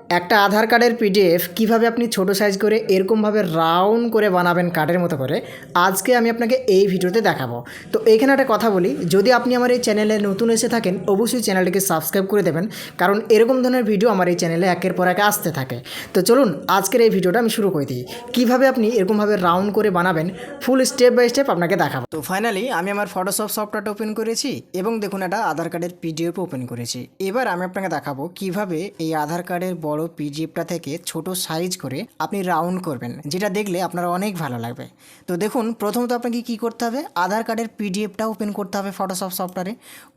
একটা আধার কার্ডের পিডিএফ কিভাবে আপনি ছোট সাইজ করে এরকমভাবে রাউন্ড করে বানাবেন কার্ডের মতো করে আজকে আমি আপনাকে এই ভিডিওতে দেখাবো। তো এইখানে একটা কথা বলি, যদি আপনি আমার এই চ্যানেলে নতুন এসে থাকেন অবশ্যই চ্যানেলটিকে সাবস্ক্রাইব করে দেবেন, কারণ এরকম ধরনের ভিডিও আমার এই চ্যানেলে একের পর এক আসতে থাকে। তো চলুন আজকের এই ভিডিওটা আমি শুরু করে দিই, কীভাবে আপনি এরকমভাবে রাউন্ড করে বানাবেন ফুল স্টেপ বাই স্টেপ আপনাকে দেখাবো। তো ফাইনালি আমি আমার ফটোশপ সফটওয়্যারটা ওপেন করেছি এবং দেখুন একটা আধার কার্ডের পিডিএফ ওপেন করেছি। এবার আমি আপনাকে দেখাবো কিভাবে এই আধার কার্ডের বড় পিডিএফটা থেকে ছোট সাইজ করে আপনি রাউন্ড করবেন, যেটা দেখলে আপনার অনেক ভালো লাগবে। তো দেখুন, প্রথমত আপনাকে কী করতে হবে, আধার কার্ডের পিডিএফটা ওপেন করতে হবে ফটোশপ সফটওয়্যারে।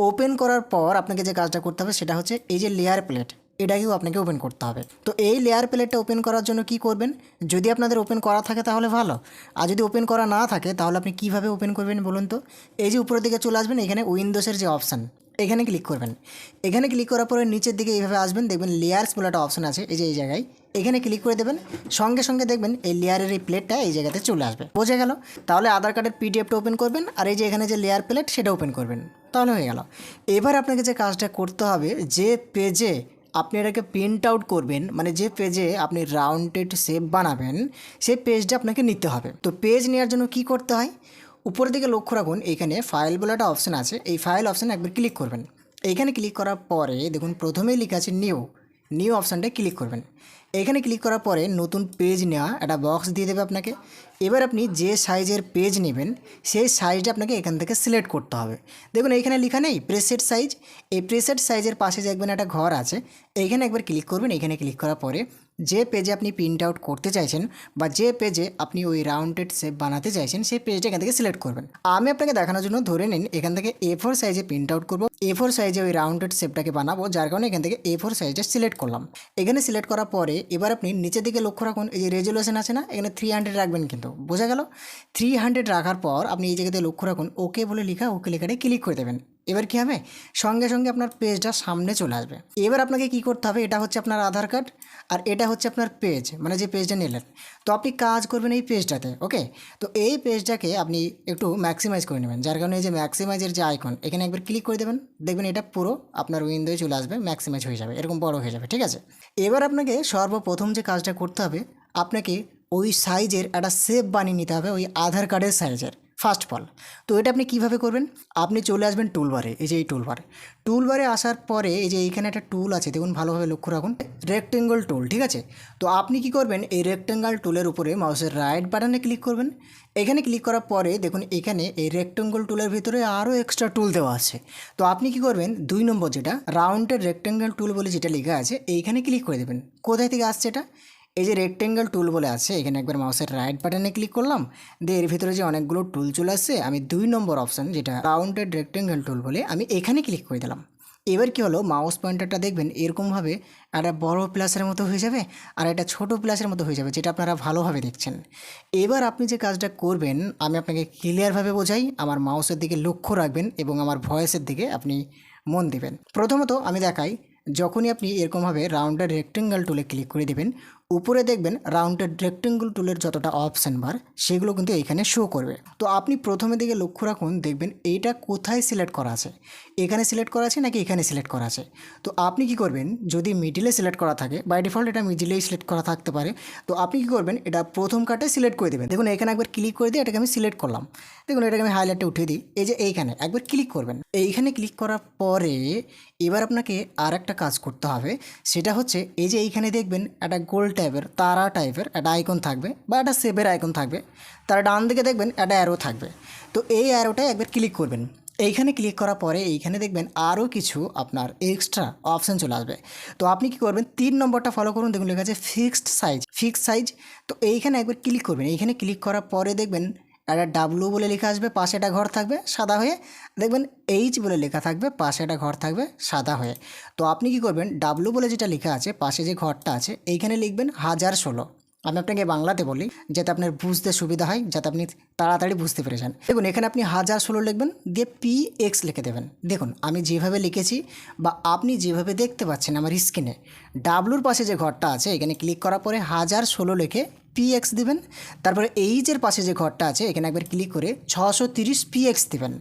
ওপেন করার পর আপনাকে যে কাজটা করতে হবে সেটা হচ্ছে এই যে লেয়ার প্লেট, এটাকেও আপনাকে ওপেন করতে হবে। তো এই লেয়ার প্লেটটা ওপেন করার জন্য কি করবেন, যদি আপনাদের ওপেন করা থাকে তাহলে ভালো, আর যদি ওপেন করা না থাকে তাহলে আপনি কীভাবে ওপেন করবেন বলুন তো। এই যে উপরের দিকে চলে আসবেন, এখানে উইন্ডোজের যে অপশান এখানে ক্লিক করবেন। এখানে ক্লিক করার পরে নিচের দিকে এইভাবে আসবেন, দেখবেন লেয়ার্স বলে একটা অপশান আছে, এই যে এই জায়গায় এখানে ক্লিক করে দেবেন। সঙ্গে সঙ্গে দেখবেন এই লেয়ারের এই প্লেটটা এই জায়গাতে চলে আসবে। বোঝা গেল? তাহলে আধার কার্ডের পিডিএফটা ওপেন করবেন আর এই যে এখানে যে লেয়ার প্লেট সেটা ওপেন করবেন, তাহলে হয়ে গেল। এবার আপনাকে যে কাজটা করতে হবে, যে পেজে আপনি এটাকে প্রিন্ট আউট করবেন, মানে যে পেজে আপনি রাউন্ডেড শেপ বানাবেন সেই পেজটা আপনাকে নিতে হবে। তো পেজ নেওয়ার জন্য কি করতে হয়, উপরের দিকে লক্ষ্য রাখুন, এখানে ফাইল বলে একটা অপশান আছে, এই ফাইল অপশানে একবার ক্লিক করবেন। এইখানে ক্লিক করার পরে দেখুন প্রথমেই লেখা আছে নিউ অপশানটায় ক্লিক করবেন। এখানে ক্লিক করার পরে নতুন পেজ নেওয়া একটা বক্স দিয়ে দেবে আপনাকে। এবার আপনি যে সাইজের পেজ নেবেন সেই সাইজটা আপনাকে এখান থেকে সিলেক্ট করতে হবে। দেখুন এইখানে লেখা নেই প্রেসেট সাইজ, এই প্রেসেট সাইজের পাশে দেখবেন একটা ঘর আছে, এইখানে একবার ক্লিক করবেন। এখানে ক্লিক করার পরে যে পেজে আপনি প্রিন্ট আউট করতে চাইছেন বা যে পেজে আপনি ওই রাউন্ডেড শেপ বানাতে চাইছেন সেই পেজটা এখান থেকে সিলেক্ট করবেন। আমি আপনাকে দেখানোর জন্য ধরে নিন এখান থেকে A4 সাইজে প্রিন্ট আউট করবো, A4 সাইজে ওই রাউন্ডেড শেপটাকে বানাবো, যার কারণে এখান থেকে A4 সাইজটা সিলেক্ট করলাম। এখানে সিলেক্ট করার পরে এবার আপনি নিচের দিকে লক্ষ্য রাখুন, এই যে রেজুলেশন আছে না, এখানে 300 রাখবেন, কিন্তু বোঝা গেল। 300 রাখার পর আপনি এই জায়গাতে লক্ষ্য রাখুন ওকে বলে লেখা, ওকে লেখাটায় ক্লিক করে দেবেন। এবার কী হবে, সঙ্গে সঙ্গে আপনার পেজটা সামনে চলে আসবে। এবার আপনাকে কি করতে হবে, এটা হচ্ছে আপনার আধার কার্ড আর এটা হচ্ছে আপনার পেজ, মানে যে পেজটা নিলেন। তো আপনি কাজ করবেন এই পেজটাতে, ওকে। তো এই পেজটাকে আপনি একটু ম্যাক্সিমাইজ করে নেবেন, যার কারণে এই যে ম্যাক্সিমাইজের যে আইকন এখানে একবার ক্লিক করে দেবেন। দেখবেন এটা পুরো আপনার উইন্ডোয় চলে আসবে, ম্যাক্সিমাইজ হয়ে যাবে, এরকম বড় হয়ে যাবে, ঠিক আছে। এবার আপনাকে সর্বপ্রথম যে কাজটা করতে হবে, আপনাকে ওই সাইজের একটা শেপ বানিয়ে নিতে হবে, ওই আধার কার্ডের সাইজের ফার্স্ট অফ অল। তো এটা আপনি কীভাবে করবেন, আপনি চলে আসবেন টুলবারে, এই যে এই টুলবারে আসার পরে এই যে এইখানে একটা টুল আছে, দেখুন ভালোভাবে লক্ষ্য রাখুন, রেক্টেঙ্গল টুল, ঠিক আছে। তো আপনি কি করবেন, এই রেক্টেঙ্গল টুলের উপরে মাউসের রাইট বাটনে ক্লিক করবেন। এখানে ক্লিক করার পরে দেখুন এখানে এই রেক্টেঙ্গল টুলের ভিতরে আরও এক্সট্রা টুল দেওয়া আছে। তো আপনি কি করবেন, 2 নম্বর যেটা রাউন্ডেড রেক্টেঙ্গল টুল বলে যেটা লেখা আছে এইখানে ক্লিক করে দেবেন। কোথায় থেকে আসছে এটা, এই যে রেক্টেঙ্গল টুল বলে আছে, এখানে একবার মাউসের রাইট বাটনে ক্লিক করলাম, দিয়ে এর ভিতরে যে অনেকগুলো টুল চলে আসছে, আমি 2 নম্বর অপশান যেটা রাউন্ডেড রেক্টেঙ্গল টুল বলে আমি এখানে ক্লিক করে দিলাম। এবার কি হলো, মাউস পয়েন্টারটা দেখবেন এরকমভাবে একটা বড় প্লাসের মতো হয়ে যাবে আর একটা ছোট প্লাসের মতো হয়ে যাবে, যেটা আপনারা ভালোভাবে দেখছেন। এবার আপনি যে কাজটা করবেন আমি আপনাকে ক্লিয়ারভাবে বোঝাই, আমার মাউসের দিকে লক্ষ্য রাখবেন এবং আমার ভয়েসের দিকে আপনি মন দিবেন। প্রথমত আমি দেখাই, যখনই আপনি এরকমভাবে রাউন্ডেড রেক্টেঙ্গল টুলে ক্লিক করে দেবেন, উপরে দেখবেন রাউন্ডেড রেক্টেঙ্গল টুলের যতটা অপশান বার সেগুলো কিন্তু এইখানে শো করবে। তো আপনি প্রথমে দিকে লক্ষ্য রাখুন, দেখবেন এইটা কোথায় সিলেক্ট করা আছে, এখানে সিলেক্ট করা আছে নাকি এখানে সিলেক্ট করা আছে। তো আপনি কি করবেন, যদি মিডিলে সিলেক্ট করা থাকে, বাই ডিফল্ট এটা মিডিলেই সিলেক্ট করা থাকতে পারে, তো আপনি কি করবেন, এটা প্রথম কাটে সিলেক্ট করে দেবেন। দেখুন এখানে একবার ক্লিক করে দিয়ে এটাকে আমি সিলেক্ট করলাম। দেখুন এটাকে আমি হাইলাইটে উঠিয়ে দিই, এই যে এইখানে একবার ক্লিক করবেন। এইখানে ক্লিক করার পরে এবার আপনাকে আর একটা কাজ করতে হবে, সেটা হচ্ছে এই যে এইখানে দেখবেন একটা গোল টাইপের তারা টাইপের একটা আইকন থাকবে বা একটা সেভের আইকন থাকবে, তার ডান দিকে দেখবেন একটা অ্যারো থাকবে। তো এই অ্যারোটায় একবার ক্লিক করবেন। এইখানে ক্লিক করার পরে এইখানে দেখবেন আরও কিছু আপনার এক্সট্রা অপশান চলে আসবে। তো আপনি কি করবেন, 3 নম্বরটা ফলো করুন, দেখুন লেখা আছে ফিক্সড সাইজ। তো এইখানে একবার ক্লিক করবেন। এইখানে ক্লিক করার পরে দেখবেন একটা ডাব্লু বলে লেখা আসবে, পাশে একটা ঘর থাকবে সাদা হয়ে, দেখবেন এইচ বলে লেখা থাকবে, পাশে একটা ঘর থাকবে সাদা হয়ে। তো আপনি কি করবেন, ডাব্লু বলে যেটা লেখা আছে পাশে যে ঘরটা আছে এইখানে লিখবেন 1016। আমি আপনাকে বাংলাতে বলি যাতে আপনার বুঝতে সুবিধা হয়, যাতে আপনি তাড়াতাড়ি বুঝতে পেরে যান। দেখুন এখানে আপনি 1016 লিখবেন, দিয়ে PX লিখে দেবেন। দেখুন আমি যেভাবে লিখেছি বা আপনি যেভাবে দেখতে পাচ্ছেন আমার স্ক্রিনে, ডাব্লুর পাশে যে ঘরটা আছে এখানে ক্লিক করার পরে 1016 লিখে পিএক্স দিবেন, তারপরে এইচের পাশে যে ঘরটা আছে এখানে একবার ক্লিক করে 630 পিএক্স দিবেন,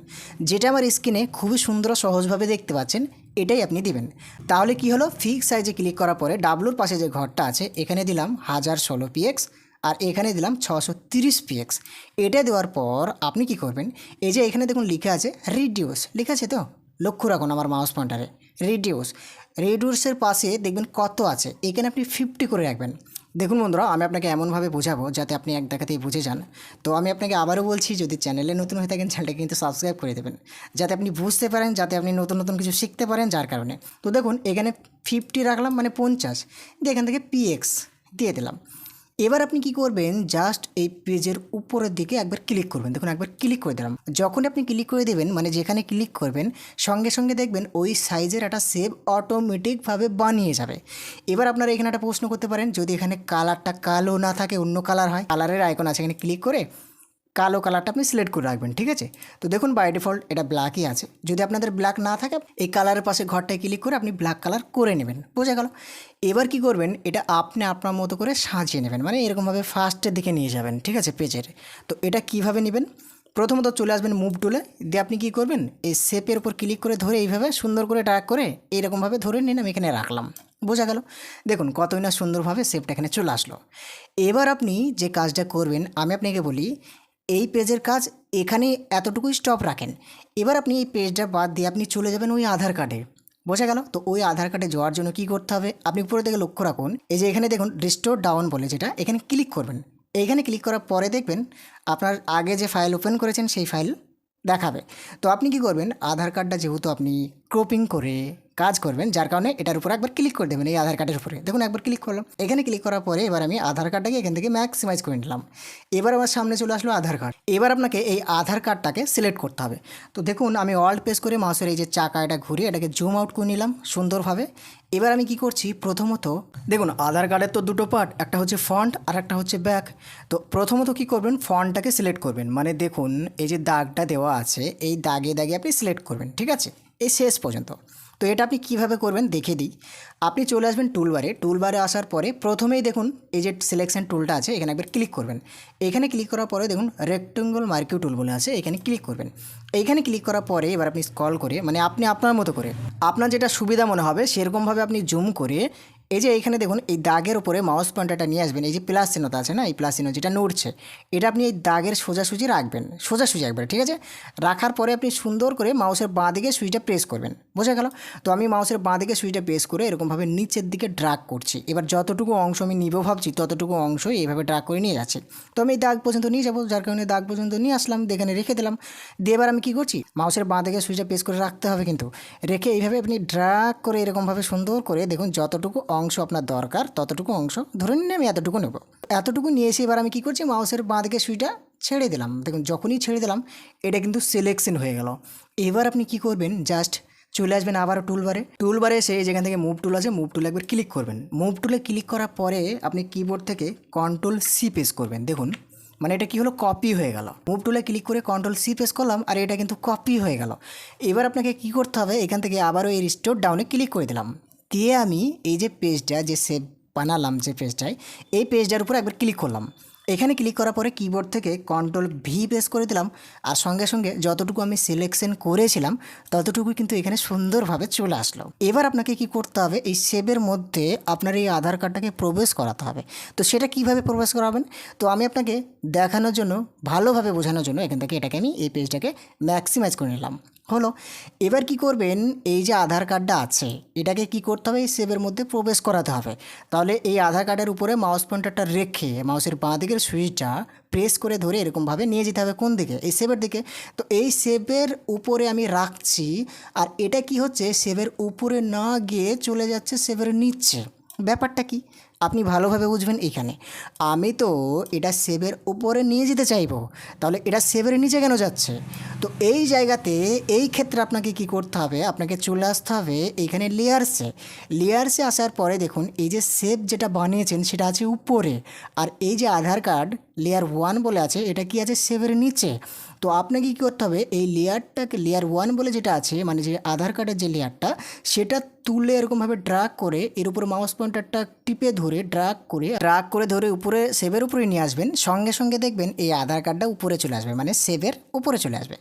যেটা আমার স্ক্রিনে খুবই সুন্দর সহজভাবে দেখতে পাচ্ছেন, এটাই আপনি দিবেন। তাহলে কি হলো, ফিক্স সাইজে ক্লিক করার পরে ডাব্লুর পাশে যে ঘরটা আছে এখানে দিলাম 1016 পিএক্স আর এখানে দিলাম 630 পিএক্স। এটা দেওয়ার পর আপনি কি করবেন, এই যে এখানে দেখুন লিখে আছে রিডিউস, লিখে আছে তো, লক্ষ্য রাখুন আমার মাউস পয়েন্টারে রিডিউসের পাশে দেখবেন কত আছে, এখানে আপনি 50 করে রাখবেন। দেখুন বন্ধুরা, আমি আপনাকে এমনভাবে বোঝাবো যাতে আপনি এক দেখাতেই বুঝে যান। তো আমি আপনাকে আবারও বলছি, যদি চ্যানেলে নতুন হয়ে থাকেন চ্যানেলটাকে কিন্তু সাবস্ক্রাইব করে দেবেন, যাতে আপনি বুঝতে পারেন, যাতে আপনি নতুন নতুন কিছু শিখতে পারেন। যার কারণে তো দেখুন এখানে 50 রাখলাম মানে 50, দিয়ে এখান থেকে পিএক্স দিয়ে দিলাম। এবার আপনি কি করবেন, জাস্ট এই পেজের উপরের দিকে একবার ক্লিক করবেন। দেখুন একবার ক্লিক করে দিলাম, যখন আপনি ক্লিক করে দেবেন মানে যেখানে ক্লিক করবেন সঙ্গে সঙ্গে দেখবেন ওই সাইজের একটা সেভ অটোমেটিকভাবে বানিয়ে যাবে। এবার আপনারা এখানে একটা প্রশ্ন করতে পারেন, যদি এখানে কালারটা কালো না থাকে অন্য কালার হয়, কালারের আইকন আছে, এখানে ক্লিক করে কালো কালারটা আপনি সিলেক্ট করে রাখবেন, ঠিক আছে। তো দেখুন বাই ডিফল্ট এটা ব্ল্যাকই আছে, যদি আপনাদের ব্ল্যাক না থাকে এই কালারের পাশে ঘরটায় ক্লিক করে আপনি ব্ল্যাক কালার করে নেবেন, বোঝা গেল। এবার কি করবেন, এটা আপনি আপনার মতো করে সাজিয়ে নেবেন, মানে এরকমভাবে ফার্স্টের দিকে নিয়ে যাবেন, ঠিক আছে, পেজের। তো এটা কিভাবে নেবেন, প্রথমত চলে আসবেন মুভ টুলে, দিয়ে আপনি কী করবেন, এই শেপের উপর ক্লিক করে ধরে এইভাবে সুন্দর করে ড্র্যাগ করে এইরকমভাবে ধরে নিন, আমি এখানে রাখলাম, বোঝা গেল। দেখুন কতই না সুন্দরভাবে শেপটা এখানে চলে আসলো। এবার আপনি যে কাজটা করবেন আমি আপনাকে বলি, এই পেজের কাজ এখানে এতটুকুই স্টপ রাখেন। এবার আপনি এই পেজটা বাদ দিয়ে আপনি চলে যাবেন ওই আধার কার্ডে, বোঝা গেল। তো ওই আধার কার্ডে যাওয়ার জন্য কী করতে হবে, আপনি উপরে থেকে লক্ষ্য রাখুন, এই যে এখানে দেখুন রিস্টোর ডাউন বলে যেটা, এখানে ক্লিক করবেন। এইখানে ক্লিক করার পরে দেখবেন আপনার আগে যে ফাইল ওপেন করেছেন সেই ফাইল দেখাবে। তো আপনি কি করবেন, আধার কার্ডটা যেহেতু আপনি ক্রপিং করে কাজ করবেন, যার কারণে এটার উপরে একবার ক্লিক করে দেবেন, এই আধার কার্ডের উপরে দেখুন একবার ক্লিক করলাম। এখানে ক্লিক করার পরে এবার আমি আধার কার্ডটাকে এখান থেকে ম্যাক্সিমাইজ করে নিলাম। এবার আমার সামনে চলে আসলো আধার কার্ড। এবার আপনাকে এই আধার কার্ডটাকে সিলেক্ট করতে হবে। তো দেখুন আমি অল্ট প্রেস করে মাউসের এই যে চাকা এটা ঘুরিয়ে এটাকে জুম আউট করে নিলাম সুন্দরভাবে। এবার আমি কি করছি, প্রথমত দেখুন আধার কার্ডের তো দুটো পার্ট, একটা হচ্ছে ফ্রন্ট আর একটা হচ্ছে ব্যাক। তো প্রথমত কি করবেন, ফ্রন্টটাকে সিলেক্ট করবেন, মানে দেখুন এই যে দাগটা দেওয়া আছে এই দাগে দাগে আপনি সিলেক্ট করবেন, ঠিক আছে, এই শেষ পর্যন্ত। তো এটা আপনি কিভাবে করবেন দেখে দিই। আপনি চলে আসবেন টুলবারে আসার পরে প্রথমেই দেখুন এই যে সিলেকশন টুলটা আছে এখানে একবার ক্লিক করবেন। এখানে ক্লিক করার পরে দেখুন রেক্টেঙ্গল মার্কিউ টুল বলে আছে, এখানে ক্লিক করবেন। এইখানে ক্লিক করার পরে এবার আপনি স্ক্রল করে মানে আপনি আপনার মতো করে আপনার যেটা সুবিধা মনে হবে সেরকমভাবে আপনি জুম করে এই যে এইখানে দেখুন এই দাগের উপরে মাউস পয়েন্টারটা নিয়ে আসবেন, এই যে প্লাস চিহ্নটা আছে না, এই প্লাস চিহ্ন যেটা নড়ছে এটা আপনি এই দাগের সোজাসুজি রাখবেন, সোজাসুজি একবার, ঠিক আছে। রাখার পরে আপনি সুন্দর করে মাউসের বাঁ দিকে সুইচটা প্রেস করবেন, বোঝা গেল। তো আমি মাউসের বাঁ দিকে সুইচটা প্রেস করে এরকমভাবে নিচের দিকে ড্রাগ করছি। এবার যতটুকু অংশ আমি নিব ভাবছি ততটুকু অংশ এইভাবে ড্রাগ করে নিয়ে যাচ্ছি। তো আমি এই দাগ পর্যন্ত নিয়ে যাবো, যার কারণে দাগ পর্যন্ত নিয়ে আসলাম, এখানে রেখে দিলাম। দিয়ে এবার আমি কী করছি, মাউসের বাঁ দিকে সুইচটা প্রেস করে রাখতে হবে কিন্তু, রেখে এইভাবে আপনি ড্রাগ করে এরকমভাবে সুন্দর করে দেখুন যতটুকু অংশ আপনার দরকার ততটুকু অংশ ধরে নিয়ে আমি এতটুকু নেব। এতটুকু নিয়ে এসে এবার আমি কী করছি, মাউসের বাঁ দিকে সুইচটা ছেড়ে দিলাম। দেখুন যখনই ছেড়ে দিলাম এটা কিন্তু সিলেকশন হয়ে গেল। এবার আপনি কি করবেন, জাস্ট চলে আসবেন আবার টুলবারে এসে যেখান থেকে মুভ টুল আছে মুভ টুলে একবার ক্লিক করবেন। মুভ টুলে ক্লিক করার পরে আপনি কিবোর্ড থেকে Ctrl+C প্রেস করবেন। দেখুন মানে এটা কি হলো, কপি হয়ে গেল। মুভ টুলে ক্লিক করে Ctrl+C প্রেস করলাম আর এটা কিন্তু কপি হয়ে গেল। এবার আপনাকে কি করতে হবে, এখান থেকে আবারও এই রিস্টোর ডাউনে ক্লিক করে দিলাম। দিয়ে আমি এই যে পেজটা যে সেভ বানালাম যে পেজটায়, এই পেজটার উপরে একবার ক্লিক করলাম। এখানে ক্লিক করার পরে কিবোর্ড থেকে Ctrl+V প্রেস করে দিলাম আর সঙ্গে সঙ্গে যতটুকু আমি সিলেকশন করেছিলাম ততটুকু কিন্তু এখানে সুন্দরভাবে চলে আসলো। এবার আপনাকে কি করতে হবে, এই সেভের মধ্যে আপনার এই আধার কার্ডটাকে প্রবেশ করাতে হবে। তো সেটা কিভাবে প্রবেশ করাবেন, তো আমি আপনাকে দেখানোর জন্য ভালোভাবে বোঝানোর জন্য এখান থেকে এটাকে আমি এই পেজটাকে ম্যাক্সিমাইজ করে নিলাম, হলো। এবার কি করবেন, এই যে আধার কার্ডটা আছে এটাকে কি করতে হবে, এই সেভের মধ্যে প্রবেশ করাতে হবে। তাহলে এই আধার কার্ডের উপরে মাউস পয়েন্টারটা রেখে মাউসের বাঁ দিকের সুইচটা প্রেস করে ধরে এরকমভাবে নিয়ে যেতে হবে কোন দিকে, এই সেভের দিকে। তো এই সেভের উপরে আমি রাখছি আর এটা কি হচ্ছে, সেভের উপরে না গিয়ে চলে যাচ্ছে সেভের নিচে। ব্যাপারটা কি আপনি ভালোভাবে বুঝবেন এখানে। আমি তো এটা সেভের উপরে নিয়ে যেতে চাইবো, তাহলে এটা সেভের নিচে কেন যাচ্ছে। তো এই জায়গাতে এই ক্ষেত্রে আপনাকে কি করতে হবে, আপনাকে চলে আসতে হবে এইখানে লেয়ার্সে আসার পরে দেখুন এই যে সেভ যেটা বানিয়েছেন সেটা আছে উপরে, আর এই যে আধার কার্ড লেয়ার 1 বলে আছে এটা কি আছে সেভের নিচে। তো আপনাকে কী করতে হবে, এই লেয়ারটাকে লেয়ার 1 বলে যেটা আছে মানে যে আধার কার্ডের যে লেয়ারটা সেটা তুলে এরকমভাবে ড্র্যাগ করে এর উপর মাউস পয়েন্টারটা টিপে ধরে ড্রাগ করে ধরে উপরে সেভের উপরে নিয়ে আসবেন, সঙ্গে সঙ্গে দেখবেন এই আধার কার্ডটা উপরে চলে আসবে, মানে সেভের উপরে চলে আসবে।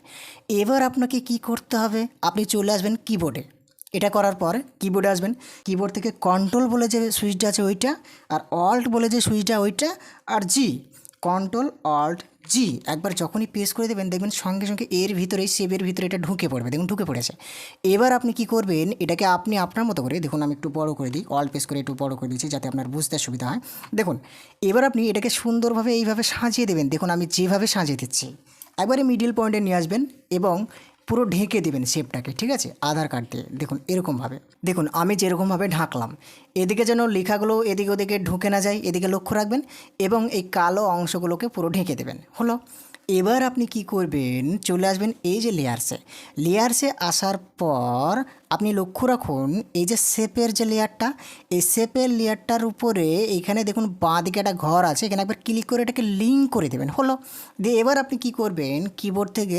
এবার আপনাকে কি করতে হবে, আপনি চলে আসবেন কিবোর্ডে। এটা করার পর কিবোর্ডে আসবেন, কিবোর্ড থেকে কন্ট্রোল বলে যে সুইচটা আছে ওইটা, আর অল্ট বলে যে সুইচটা ওইটা, আর জি, কন্ট্রোল অল্ট জি একবার যখনই প্রেস করে দেবেন দেখবেন সঙ্গে সঙ্গে এর ভিতরেই সেভের ভিতরে এটা ঢুকে পড়বে, দেখুন ঢুকে পড়েছে। এবার আপনি কি করবেন, এটাকে আপনি আপনার মতো করে দেখুন, আমি একটু বড় করে দিই, অল্ট প্রেস করে একটু বড় করে দিচ্ছি যাতে আপনার বুঝতে সুবিধা হয়। দেখুন এবার আপনি এটাকে সুন্দরভাবে এইভাবে সাজিয়ে দেবেন, দেখুন আমি যেভাবে সাজিয়ে দিচ্ছি। একবারে মিডিল পয়েন্টে নিয়ে আসবেন এবং পুরো ঢেকে দেবেন শেপটাকে, ঠিক আছে, আধার কার্ড দিয়ে। দেখুন এরকমভাবে, দেখুন আমি যেরকমভাবে ঢাকলাম, এদিকে যেন লেখাগুলো এদিকে ওদিকে ঢুকে না যায়, এদিকে লক্ষ্য রাখবেন এবং এই কালো অংশগুলোকে পুরো ঢেকে দেবেন। হলো, এবার আপনি কি করবেন, চলে আসবেন এই যে লেয়ারসে আসার পর আপনি লক্ষ্য রাখুন এই যে শেপের যে লেয়ারটা, এই শেপের লেয়ারটার উপরে এইখানে দেখুন বাঁ দিকে একটা ঘর আছে, এখানে একবার ক্লিক করে এটাকে লিঙ্ক করে দেবেন। হলো, দিয়ে এবার আপনি কি করবেন, কিবোর্ড থেকে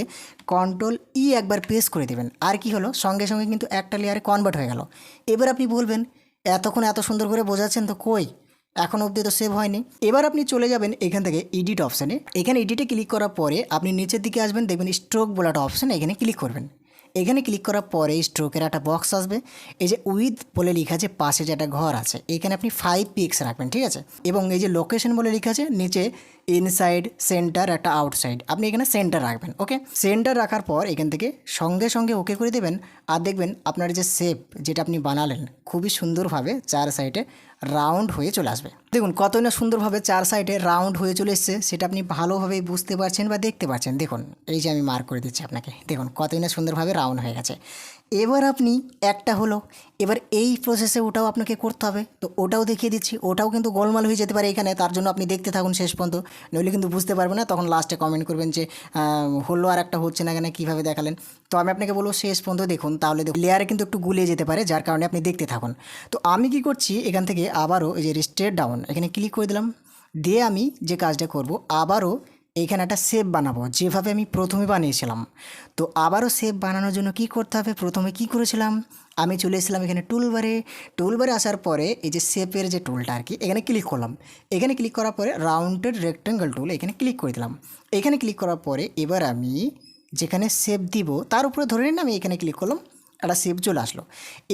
কন্ট্রোল ই একবার প্রেস করে দেবেন, আর কি হলো, সঙ্গে সঙ্গে কিন্তু একটা লেয়ারে কনভার্ট হয়ে গেল। এবার আপনি বলবেন এতক্ষণ এত সুন্দর করে বোঝাচ্ছেন তো, কই এখন অবধি তো সেভ হয়নি। এবার আপনি চলে যাবেন এখান থেকে এডিট অপশানে, এখানে এডিটে ক্লিক করার পরে আপনি নিচের দিকে আসবেন, দেখবেন স্ট্রোক বলে একটা অপশান, এখানে ক্লিক করবেন। এখানে ক্লিক করার পরে স্ট্রোকের একটা বক্স আসবে, এই যে উইথ বলে লেখা আছে, পাশে যে একটা ঘর আছে, এখানে আপনি 5 পিক্স রাখবেন, ঠিক আছে। এবং এই যে লোকেশন বলে লেখা আছে নিচে, ইনসাইড, সেন্টার, একটা আউটসাইড, আপনি এখানে সেন্টার রাখবেন। ওকে, সেন্টার রাখার পর এখান থেকে সঙ্গে সঙ্গে ওকে করে দেবেন, আর দেখবেন আপনার যে শেপ যেটা আপনি বানালেন খুবই সুন্দরভাবে 4 সাইডে রাউন্ড হয়ে চলে আসবে। দেখুন কতই না সুন্দরভাবে 4 সাইডে রাউন্ড হয়ে চলে এসছে, সেটা আপনি ভালোভাবেই বুঝতে পারছেন বা দেখতে পাচ্ছেন। দেখুন এই যে আমি মার্ক করে দিচ্ছি আপনাকে, দেখুন কতই না সুন্দরভাবে রাউন্ড হয়ে গেছে। এবার আপনি একটা হলো, এবার এই প্রসেসে ওটাও আপনাকে করতে হবে, তো ওটাও দেখিয়ে দিচ্ছি। ওটাও কিন্তু গোলমাল হয়ে যেতে পারে এখানে, তার জন্য আপনি দেখতে থাকুন শেষ পর্যন্ত, নইলে কিন্তু বুঝতে পারবেন না, তখন লাস্টে কমেন্ট করবেন যে হলো আর একটা হচ্ছে না, কেন কীভাবে দেখালেন। তো আমি আপনাকে বলবো শেষ পর্যন্ত দেখুন, তাহলে লেয়ারে কিন্তু একটু গুলিয়ে যেতে পারে, যার কারণে আপনি দেখতে থাকুন। তো আমি কি করছি, এখান থেকে আবারও এই যে রিস্টেট ডাউন এখানে ক্লিক করে দিলাম, দিয়ে আমি যে কাজটা করব, আবারও এইখানে একটা শেপ বানাবো যেভাবে আমি প্রথমে বানিয়েছিলাম। তো আবারও শেপ বানানোর জন্য কি করতে হবে, প্রথমে কি করেছিলাম, আমি চলে এসেছিলাম এখানে টুলবারে আসার পরে এই যে শেপের যে টুলটা আর কি, এখানে ক্লিক করলাম। এখানে ক্লিক করার পরে রাউন্ডেড রেক্টেঙ্গল টুল এখানে ক্লিক করে দিলাম। এখানে ক্লিক করার পরে এবার আমি যেখানে শেপ দিব তার উপরে ধরে নিন, আমি এখানে ক্লিক করলাম, একটা শেপ চলে আসলো।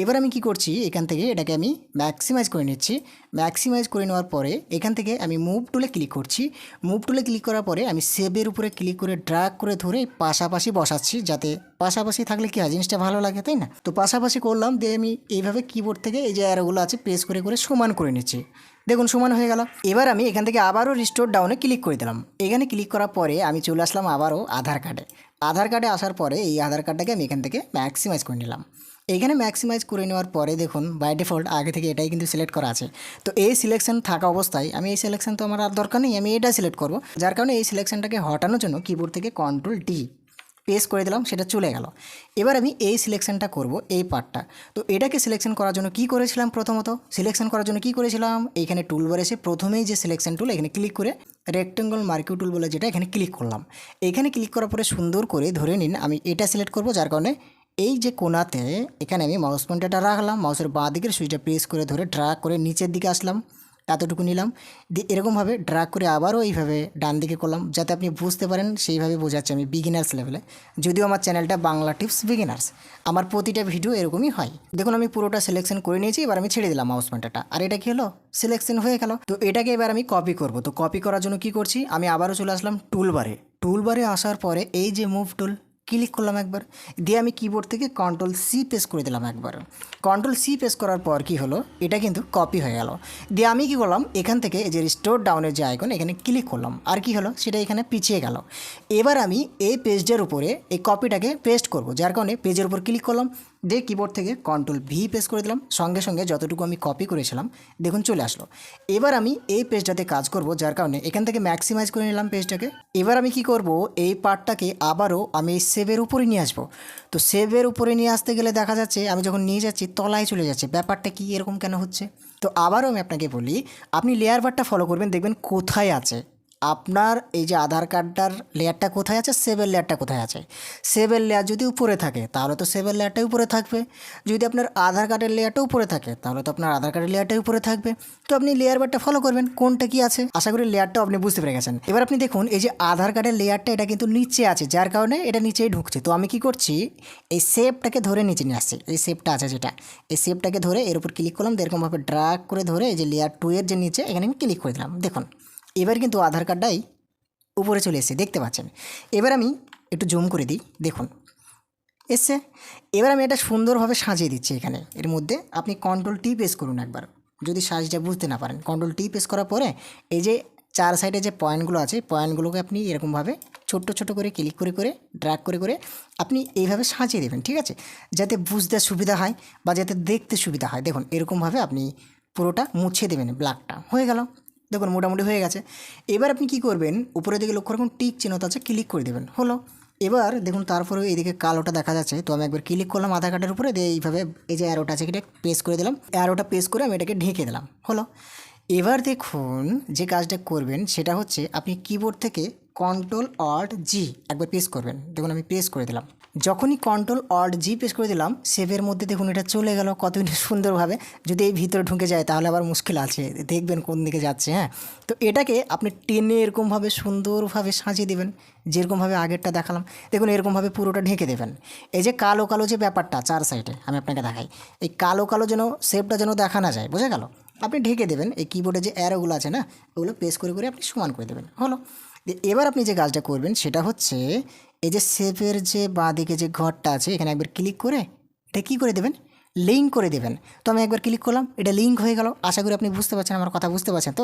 এবার আমি কি করছি, এখান থেকে এটাকে আমি ম্যাক্সিমাইজ করে নিচ্ছি। ম্যাক্সিমাইজ করে নেওয়ার পরে এখান থেকে আমি মুভ টুলে ক্লিক করছি। মুভ টুলে ক্লিক করার পরে আমি শেপের উপরে ক্লিক করে ড্র্যাগ করে ধরে পাশাপাশি বসাচ্ছি, যাতে পাশাপাশি থাকলে কি হয় জিনিসটা ভালো লাগে, তাই না। তো পাশাপাশি করলাম, দিয়ে আমি এইভাবে কিবোর্ড থেকে এই যে অ্যারোগুলো আছে প্রেস করে করে সমান করে নিচ্ছি। দেখুন সমান হয়ে গেল। এবার আমি এখান থেকে আবারও রিস্টোর ডাউনে ক্লিক করে দিলাম। এখানে ক্লিক করার পরে আমি চলে আসলাম আবারও আধার কার্ডে আসার পরে এই আধার কার্ডটাকে আমি এখান থেকে ম্যাক্সিমাইজ করে নিলাম। এইখানে ম্যাক্সিমাইজ করে নেওয়ার পরে দেখুন বাই ডিফল্ট আগে থেকে এটাই কিন্তু সিলেক্ট করা আছে। তো এই সিলেকশন থাকা অবস্থায় আমি এই সিলেকশন তো আমার আর দরকার নেই, আমি এটা সিলেক্ট করব। যার কারণে এই সিলেকশনটাকে হটানোর জন্য কিবোর্ড থেকে কন্ট্রোল ডি প্রেস করে দিলাম, সেটা চলে গেল। এবার আমি এই সিলেকশনটা করব, এই পার্টটা। তো এটাকে সিলেকশন করার জন্য কি করেছিলাম, প্রথমত সিলেকশন করার জন্য কি করেছিলাম, এইখানে টুলবার এসে প্রথমেই যে সিলেকশন টুল এখানে ক্লিক করে রেক্টেঙ্গল মার্কিউ টুল বলে যেটা, এখানে ক্লিক করলাম। এখানে ক্লিক করার পরে সুন্দর করে ধরে নিন আমি এটা সিলেক্ট করব, যার কারণে এই যে কোণাতে এখানে আমি মাউস পয়েন্টারটা রাখলাম, মাউসের বাঁ দিকের সুইচটা প্রেস করে ধরে ড্র্যাগ করে নিচের দিকে আসলাম, এতটুকু নিলাম, দিয়ে এরকমভাবে ড্র্যাগ করে আবারও এইভাবে ডান দিকে করলাম, যাতে আপনি বুঝতে পারেন সেইভাবে বোঝাচ্ছি আমি বিগিনার্স লেভেলে। যদিও আমার চ্যানেলটা বাংলা টিপস বিগিনার্স, আমার প্রতিটা ভিডিও এরকমই হয়। দেখুন আমি পুরোটা সিলেকশন করে নিয়েছি, এবার আমি ছেড়ে দিলাম মাউস পয়েন্টারটা, আর এটা কি হলো, সিলেকশন হয়ে গেল। তো এটাকে এবার আমি কপি করব। তো কপি করার জন্য কি করছি, আমি আবারও চলে আসলাম টুলবারে আসার পরে এই যে মুভ টুল ক্লিক করলাম একবার, দিয়ে আমি কিবোর্ড থেকে কন্ট্রোল সি প্রেস করে দিলাম একবার। কন্ট্রোল সি প্রেস করার পর কি হলো, এটা কিন্তু কপি হয়ে গেল। দিয়ে আমি কি করলাম, এখান থেকে এই যে রিস্টোর ডাউনের যে আইকন এখানে ক্লিক করলাম, আর কি হলো সেটা এখানে পিছিয়ে গেল। এবার আমি এই পেজটার উপরে এই কপিটাকে পেস্ট করব, যার কারণে পেজের উপর ক্লিক করলাম, দিয়ে কিবোর্ড থেকে কন্ট্রোল ভি প্রেস করে দিলাম, সঙ্গে সঙ্গে যতটুকু আমি কপি করেছিলাম দেখুন চলে আসলো। এবার আমি এই পেজটাতে কাজ করব, যার কারণে এখান থেকে ম্যাক্সিমাইজ করে নিলাম পেজটাকে। এবার আমি কি করব, এই পার্টটাকে আবারও আমি সেভের উপরে নিয়ে আসবো। তো সেভের উপরে নিয়ে আসতে গেলে দেখা যাচ্ছে আমি যখন নিয়ে যাচ্ছি তলায় চলে যাচ্ছে, ব্যাপারটা কি এরকম কেন হচ্ছে। তো আবারও আমি আপনাকে বলি, আপনি লেয়ার বারটা ফলো করবেন, দেখবেন কোথায় আছে আপনার এই যে আধার কার্ডটার লেয়ারটা কোথায় আছে, সেভের লেয়ারটা কোথায় আছে। সেভের লেয়ার যদি উপরে থাকে তাহলে তো সেভের লেয়ারটাই উপরে থাকবে, যদি আপনার আধার কার্ডের লেয়ারটা উপরে থাকে তাহলে তো আপনার আধার কার্ডের লেয়ারটাই উপরে থাকবে। তো আপনি লেয়ার বারটা ফলো করবেন কোনটা কি আছে। আশা করি লেয়ারটাও আপনি বুঝতে পেরে গেছেন। এবার আপনি দেখুন এই যে আধার কার্ডের লেয়ারটা এটা কিন্তু নিচে আছে, যার কারণে এটা নিচেই ঢুকছে। তো আমি কি করছি, এই শেপটাকে ধরে নিচে নিয়ে আসছি, এই শেপটা আছে যেটা, এই শেপটাকে ধরে এর উপর ক্লিক করলাম, এরকমভাবে ড্রাগ করে ধরে এই যে লেয়ার 2 এর যে নিচে এখানে আমি ক্লিক করে দিলাম। দেখুন এবার কিন্তু আধার কার্ডটাই উপরে চলে এসেছে, দেখতে পাচ্ছেন। এবার আমি একটু জুম করে দিই, দেখুন এসছে। এবার আমি এটা সুন্দরভাবে সাজিয়ে দিচ্ছি। এখানে এর মধ্যে আপনি কন্ট্রোল-T প্রেস করুন একবার, যদি সাইজটা বুঝতে না পারেন। কন্ট্রোল-T প্রেস করার পরে এই যে চার সাইডে যে পয়েন্টগুলো আছে, পয়েন্টগুলোকে আপনি এরকমভাবে ছোট্ট ছোট করে ক্লিক করে করে ড্র্যাগ করে করে আপনি এইভাবে সাজিয়ে দেবেন, ঠিক আছে, যাতে বুঝতে সুবিধা হয় বা যাতে দেখতে সুবিধা হয়। দেখুন এরকমভাবে আপনি পুরোটা মুছে দেবেন, ব্ল্যাকটা হয়ে গেল। দেখুন মোটামুটি হয়ে গেছে। এবার আপনি কি করবেন, উপরের দিকে লক্ষ্য রাখুন টিক চিহ্নটা আছে, ক্লিক করে দেবেন, হলো। এবার দেখুন তারপরে এইদিকে কালোটা দেখা যাচ্ছে, তো আমি একবার ক্লিক করলাম আধার কার্ডের উপরে, দিয়ে এইভাবে এই যে অ্যারোটা আছে এটা পেস্ট করে দিলাম, অ্যারোটা পেস্ট করে আমি এটাকে ঢেকে দিলাম, হলো। এবার দেখুন যে কাজটা করবেন সেটা হচ্ছে আপনি কিবোর্ড থেকে Ctrl-Alt-G একবার প্রেস করবেন। দেখুন আমি প্রেস করে দিলাম। যখনই Ctrl-Alt-G প্রেস করে দিলাম, সেভের মধ্যে দেখুন এটা চলে গেল কত সুন্দরভাবে। যদি এই ভিতরে ঢুকে যায় তাহলে আবার মুশকিল আছে, দেখবেন কোন দিকে যাচ্ছে। হ্যাঁ, তো এটাকে আপনি টেনে এরকমভাবে সুন্দরভাবে সাজিয়ে দেবেন, যেরকমভাবে আগেরটা দেখালাম। দেখুন এরকমভাবে পুরোটা ঢেকে দেবেন। এই যে কালো কালো যে ব্যাপারটা চার সাইডে আমি আপনাকে দেখাই, এই কালো কালো যেন শেপটা যেন দেখা না যায়, বোঝা গেল। আপনি ঢেকে দেবেন, এই কিবোর্ডে যে অ্যারোগুলো আছে না, ওগুলো প্রেস করে করে আপনি সমান করে দেবেন, হলো। এবার আপনি যে কাজটা করবেন সেটা হচ্ছে এই যে শেপের যে বাঁ দিকে যে ঘরটা আছে এখানে একবার ক্লিক করে এটা কী করে দেবেন, লিঙ্ক করে দেবেন। তো আমি একবার ক্লিক করলাম, এটা লিঙ্ক হয়ে গেল। আশা করি আপনি বুঝতে পারছেন, আমার কথা বুঝতে পারছেন। তো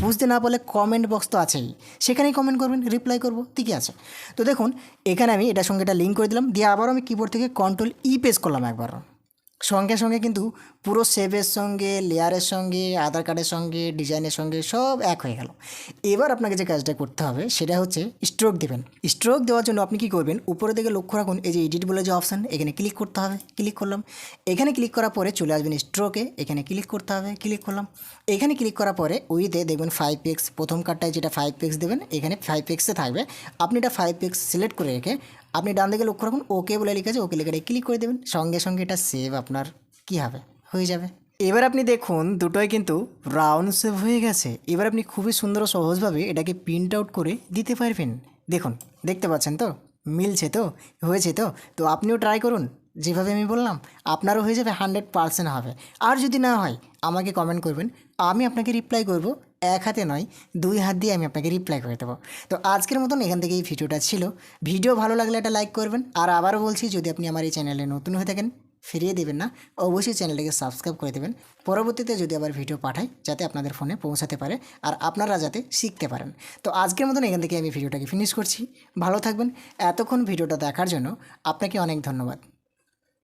বুঝতে না পারলে কমেন্ট বক্স তো আছেই, সেখানেই কমেন্ট করবেন, রিপ্লাই করবো, ঠিকই আছে। তো দেখুন এখানে আমি এটার সঙ্গে এটা লিঙ্ক করে দিলাম, দিয়ে আবারও আমি কিবোর্ড থেকে Ctrl-E প্রেস করলাম একবার, সঙ্গে সঙ্গে কিন্তু পুরো শেপের সঙ্গে, লেয়ারের সঙ্গে, আধার কার্ডের সঙ্গে, ডিজাইনের সঙ্গে সব এক হয়ে গেল। এবার আপনাকে যে কাজটা করতে হবে সেটা হচ্ছে স্ট্রোক দেবেন। স্ট্রোক দেওয়ার জন্য আপনি কী করবেন, উপরের দিকে লক্ষ্য রাখুন এই যে এডিট বলে যে অপশান, এখানে ক্লিক করতে হবে, ক্লিক করলাম। এখানে ক্লিক করার পরে চলে আসবেন স্ট্রোকে, এখানে ক্লিক করতে হবে, ক্লিক করলাম। এখানে ক্লিক করার পরে ওইতে দেখবেন 5 পিক্স, প্রথম কার্ডটায় যেটা 5 পিক্স দেবেন এখানে 5 পিক্সে থাকবে। আপনি এটা 5 পিক্স সিলেক্ট করে রেখে আপনি ডান দিকে লক্ষ্য রাখুন ওকে বলে লিখে আছে, ওকে লিখে ক্লিক করে দেবেন। সঙ্গে সঙ্গে এটা সেভ আপনার কী হবে, হয়ে যাবে। এবার আপনি দেখুন দুটোই কিন্তু রাউন্ড শেপ হয়ে গেছে। এবার আপনি খুবই সুন্দর ও সহজভাবে এটাকে প্রিন্ট আউট করে দিতে পারবেন। দেখুন দেখতে পাচ্ছেন তো, মিলছে তো, হয়েছে তো। তো আপনিও ট্রাই করুন, যেভাবে আমি বললাম আপনারও হয়ে যাবে, 100% হবে। আর যদি না হয় আমাকে কমেন্ট করবেন, আমি আপনাকে রিপ্লাই করব। এক হাতে নয়, 2 হাত দিয়ে আমি আপনাকে রিপ্লাই করে দেবো। তো আজকের মতন এখান থেকে এই ভিডিওটা ছিল। ভিডিও ভালো লাগলে একটা লাইক করবেন। আর আবারও বলছি, যদি আপনি আমার এই চ্যানেলে নতুন হয়ে থাকেন, ফিরিয়ে দেবেন না, অবশ্যই চ্যানেলটাকে সাবস্ক্রাইব করে দেবেন। পরবর্তীতে যদি আবার ভিডিও পাঠাই যাতে আপনাদের ফোনে পৌঁছাতে পারে আর আপনারা যাতে শিখতে পারেন। তো আজকের মতন এখান থেকে আমি ভিডিওটাকে ফিনিশ করছি। ভালো থাকবেন। এতক্ষণ ভিডিওটা দেখার জন্য আপনাকে অনেক ধন্যবাদ।